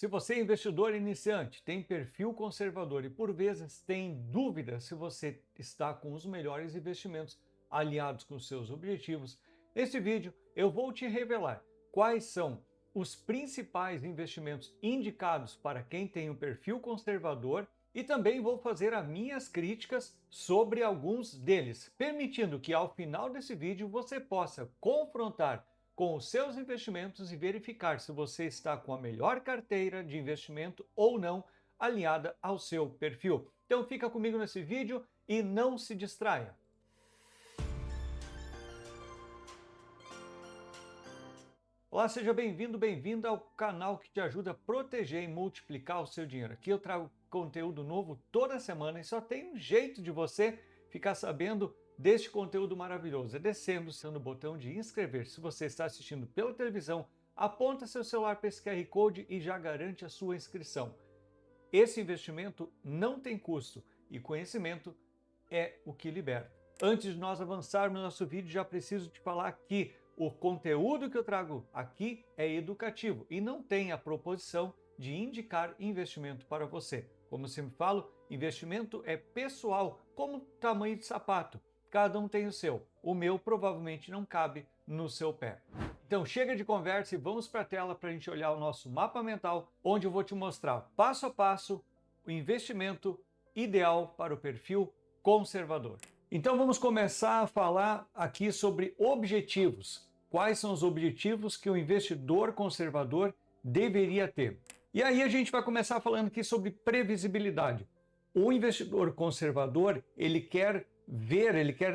Se você é investidor iniciante, tem perfil conservador e por vezes tem dúvida se você está com os melhores investimentos alinhados com seus objetivos, neste vídeo eu vou te revelar quais são os principais investimentos indicados para quem tem um perfil conservador e também vou fazer as minhas críticas sobre alguns deles, permitindo que ao final desse vídeo você possa confrontar com os seus investimentos e verificar se você está com a melhor carteira de investimento ou não alinhada ao seu perfil. Então fica comigo nesse vídeo e não se distraia. Olá, seja bem-vindo, bem-vinda ao canal que te ajuda a proteger e multiplicar o seu dinheiro. Aqui eu trago conteúdo novo toda semana e só tem um jeito de você ficar sabendo deste conteúdo maravilhoso. É descendo no botão de inscrever. Se você está assistindo pela televisão, aponta seu celular para esse QR Code e já garante a sua inscrição. Esse investimento não tem custo e conhecimento é o que liberta. Antes de nós avançarmos no nosso vídeo, já preciso te falar que o conteúdo que eu trago aqui é educativo e não tem a proposição de indicar investimento para você. Como eu sempre falo, investimento é pessoal, como tamanho de sapato. Cada um tem o seu. O meu provavelmente não cabe no seu pé. Então chega de conversa e vamos para a tela para a gente olhar o nosso mapa mental, onde eu vou te mostrar passo a passo o investimento ideal para o perfil conservador. Então vamos começar a falar aqui sobre objetivos. Quais são os objetivos que o investidor conservador deveria ter? E aí a gente vai começar falando aqui sobre previsibilidade. O investidor conservador, ele quer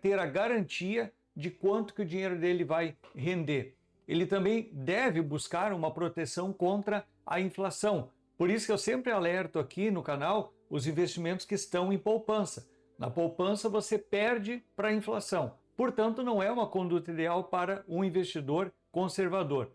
ter a garantia de quanto que o dinheiro dele vai render. Ele também deve buscar uma proteção contra a inflação. Por isso que eu sempre alerto aqui no canal os investimentos que estão em poupança. Na poupança você perde para a inflação. Portanto, não é uma conduta ideal para um investidor conservador.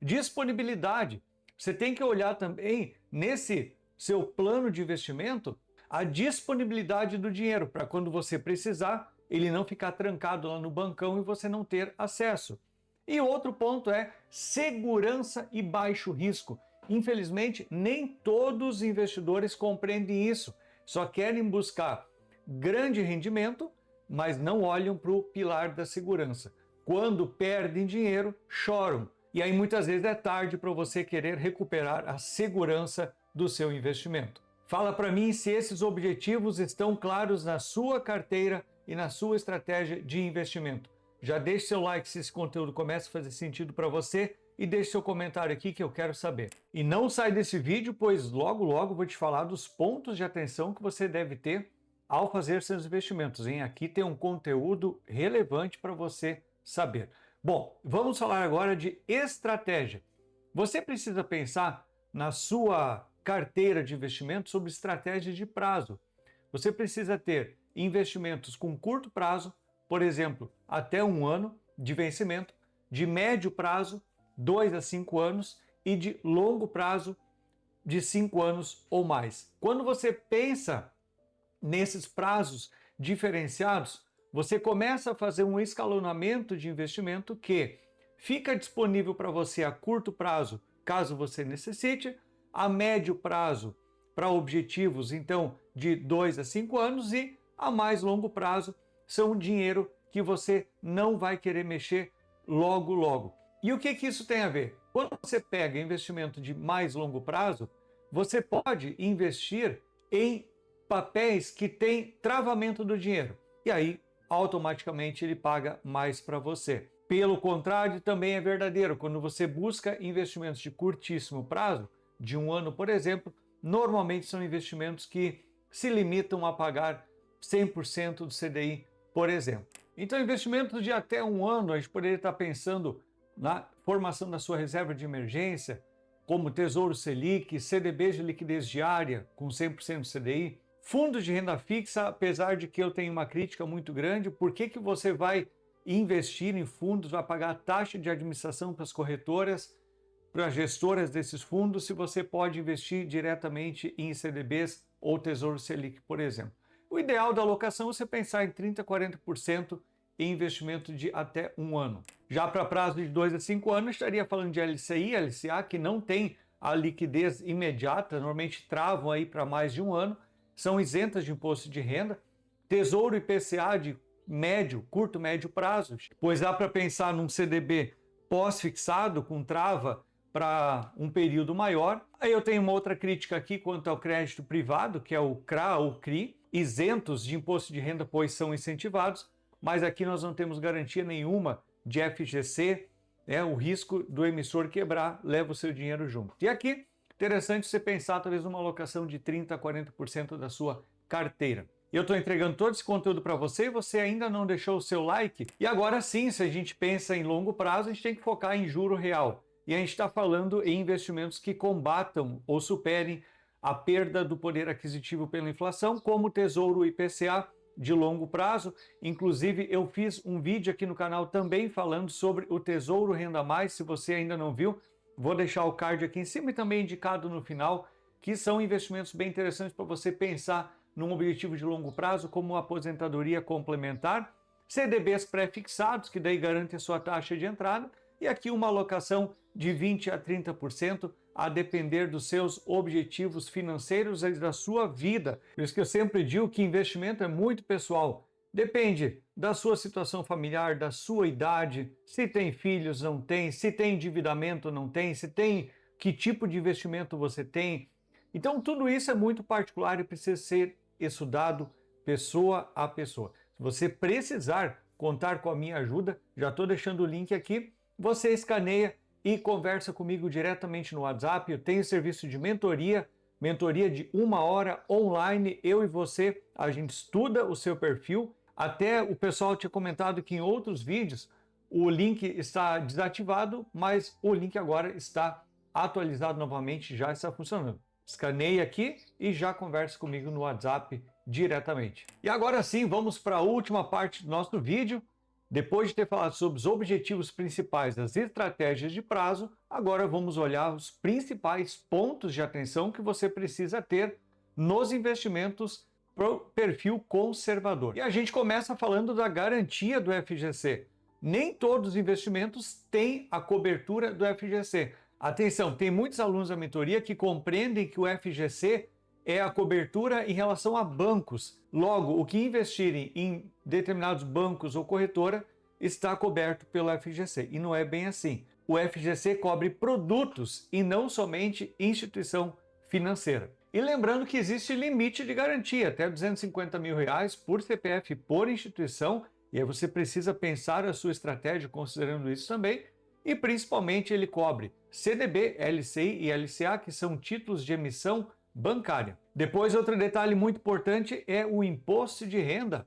Disponibilidade. Você tem que olhar também nesse seu plano de investimento a disponibilidade do dinheiro, para quando você precisar, ele não ficar trancado lá no bancão e você não ter acesso. E outro ponto é segurança e baixo risco. Infelizmente, nem todos os investidores compreendem isso. Só querem buscar grande rendimento, mas não olham para o pilar da segurança. Quando perdem dinheiro, choram. E aí muitas vezes é tarde para você querer recuperar a segurança do seu investimento. Fala para mim se esses objetivos estão claros na sua carteira e na sua estratégia de investimento. Já deixe seu like se esse conteúdo começa a fazer sentido para você e deixe seu comentário aqui que eu quero saber. E não sai desse vídeo, pois logo vou te falar dos pontos de atenção que você deve ter ao fazer seus investimentos, hein? Aqui tem um conteúdo relevante para você saber. Bom, vamos falar agora de estratégia. Você precisa pensar na sua carteira de investimento sobre estratégia de prazo. Você precisa ter investimentos com curto prazo, por exemplo, até 1 ano de vencimento, de médio prazo, 2 a 5 anos e de longo prazo, de 5 anos ou mais. Quando você pensa nesses prazos diferenciados, você começa a fazer um escalonamento de investimento que fica disponível para você a curto prazo, caso você necessite, a médio prazo para objetivos, então, de 2 a 5 anos e a mais longo prazo são dinheiro que você não vai querer mexer logo. E o que isso tem a ver? Quando você pega investimento de mais longo prazo, você pode investir em papéis que têm travamento do dinheiro. E aí, automaticamente, ele paga mais para você. Pelo contrário, também é verdadeiro. Quando você busca investimentos de curtíssimo prazo, de 1 ano, por exemplo, normalmente são investimentos que se limitam a pagar 100% do CDI, por exemplo. Então, investimentos de até 1 ano, a gente poderia estar pensando na formação da sua reserva de emergência, como Tesouro Selic, CDBs de liquidez diária com 100% do CDI, fundos de renda fixa, apesar de que eu tenho uma crítica muito grande, por que você vai investir em fundos, vai pagar taxa de administração para as corretoras, para as gestoras desses fundos, se você pode investir diretamente em CDBs ou Tesouro Selic, por exemplo. O ideal da alocação é você pensar em 30% a 40% em investimento de até 1 ano. Já para prazo de 2 a 5 anos, estaria falando de LCI, LCA, que não tem a liquidez imediata, normalmente travam aí para mais de um ano, são isentas de imposto de renda. Tesouro IPCA de curto, médio prazo, pois dá para pensar num CDB pós-fixado com trava para um período maior. Aí eu tenho uma outra crítica aqui quanto ao crédito privado, que é o CRA ou CRI, isentos de imposto de renda, pois são incentivados, mas aqui nós não temos garantia nenhuma de FGC, o risco do emissor quebrar leva o seu dinheiro junto. E aqui, interessante você pensar talvez numa alocação de 30% a 40% da sua carteira. Eu estou entregando todo esse conteúdo para você e você ainda não deixou o seu like. E agora sim, se a gente pensa em longo prazo, a gente tem que focar em juro real. E a gente está falando em investimentos que combatam ou superem a perda do poder aquisitivo pela inflação, como o Tesouro IPCA de longo prazo. Inclusive, eu fiz um vídeo aqui no canal também falando sobre o Tesouro Renda Mais. Se você ainda não viu, vou deixar o card aqui em cima e também indicado no final, que são investimentos bem interessantes para você pensar num objetivo de longo prazo, como aposentadoria complementar, CDBs pré-fixados, que daí garante a sua taxa de entrada, e aqui uma alocação de 20% a 30%, a depender dos seus objetivos financeiros e da sua vida. Por isso que eu sempre digo que investimento é muito pessoal. Depende da sua situação familiar, da sua idade, se tem filhos, não tem, se tem endividamento, não tem, se tem, que tipo de investimento você tem. Então tudo isso é muito particular e precisa ser estudado pessoa a pessoa. Se você precisar contar com a minha ajuda, já estou deixando o link aqui, você escaneia e conversa comigo diretamente no WhatsApp. Eu tenho serviço de mentoria de 1 hora online, eu e você, a gente estuda o seu perfil. Até o pessoal tinha comentado que em outros vídeos o link está desativado, mas o link agora está atualizado novamente, já está funcionando. Escaneie aqui e já converse comigo no WhatsApp diretamente. E agora sim, vamos para a última parte do nosso vídeo. Depois de ter falado sobre os objetivos principais das estratégias de prazo, agora vamos olhar os principais pontos de atenção que você precisa ter nos investimentos para o perfil conservador. E a gente começa falando da garantia do FGC. Nem todos os investimentos têm a cobertura do FGC. Atenção, tem muitos alunos da mentoria que compreendem que o FGC é a cobertura em relação a bancos. Logo, o que investirem em determinados bancos ou corretora está coberto pelo FGC. E não é bem assim. O FGC cobre produtos e não somente instituição financeira. E lembrando que existe limite de garantia, até R$250 mil por CPF por instituição. E aí você precisa pensar a sua estratégia considerando isso também. E principalmente ele cobre CDB, LCI e LCA, que são títulos de emissão bancária. Depois, outro detalhe muito importante é o imposto de renda.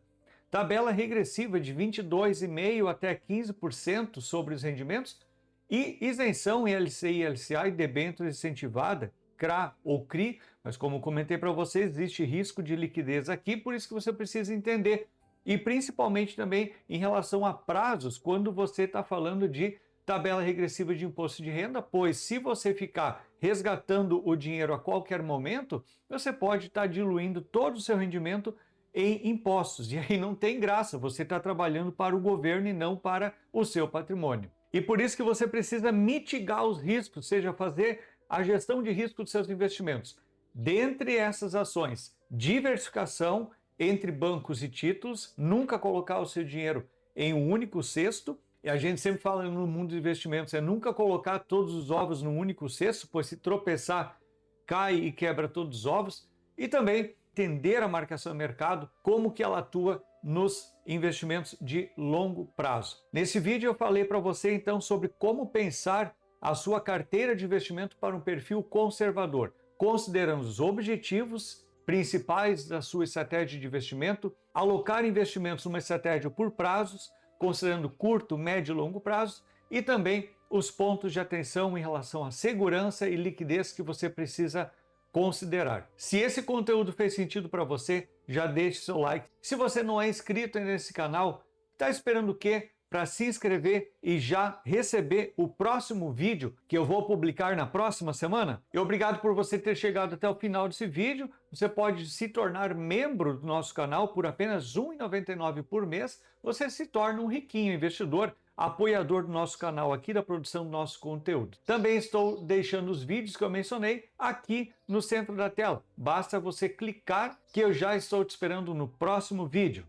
Tabela regressiva de 22,5% até 15% sobre os rendimentos e isenção em LCI, LCA e debêntures incentivada, CRA ou CRI, mas como comentei para vocês, existe risco de liquidez aqui, por isso que você precisa entender. E principalmente também em relação a prazos, quando você está falando de tabela regressiva de imposto de renda, pois se você ficar resgatando o dinheiro a qualquer momento, você pode estar diluindo todo o seu rendimento em impostos. E aí não tem graça, você está trabalhando para o governo e não para o seu patrimônio. E por isso que você precisa mitigar os riscos, ou seja, fazer a gestão de risco dos seus investimentos. Dentre essas ações, diversificação entre bancos e títulos, nunca colocar o seu dinheiro em um único cesto. E a gente sempre fala no mundo dos investimentos, é nunca colocar todos os ovos num único cesto, pois se tropeçar, cai e quebra todos os ovos. E também entender a marcação do mercado, como que ela atua nos investimentos de longo prazo. Nesse vídeo eu falei para você então sobre como pensar a sua carteira de investimento para um perfil conservador, considerando os objetivos principais da sua estratégia de investimento, alocar investimentos numa estratégia por prazos, considerando curto, médio e longo prazo, e também os pontos de atenção em relação à segurança e liquidez que você precisa considerar. Se esse conteúdo fez sentido para você, já deixe seu like. Se você não é inscrito nesse canal, está esperando o quê? Para se inscrever e já receber o próximo vídeo que eu vou publicar na próxima semana. E obrigado por você ter chegado até o final desse vídeo. Você pode se tornar membro do nosso canal por apenas R$ 1,99 por mês. Você se torna um riquinho investidor. apoiador do nosso canal aqui, da produção do nosso conteúdo. Também estou deixando os vídeos que eu mencionei aqui no centro da tela. Basta você clicar que eu já estou te esperando no próximo vídeo.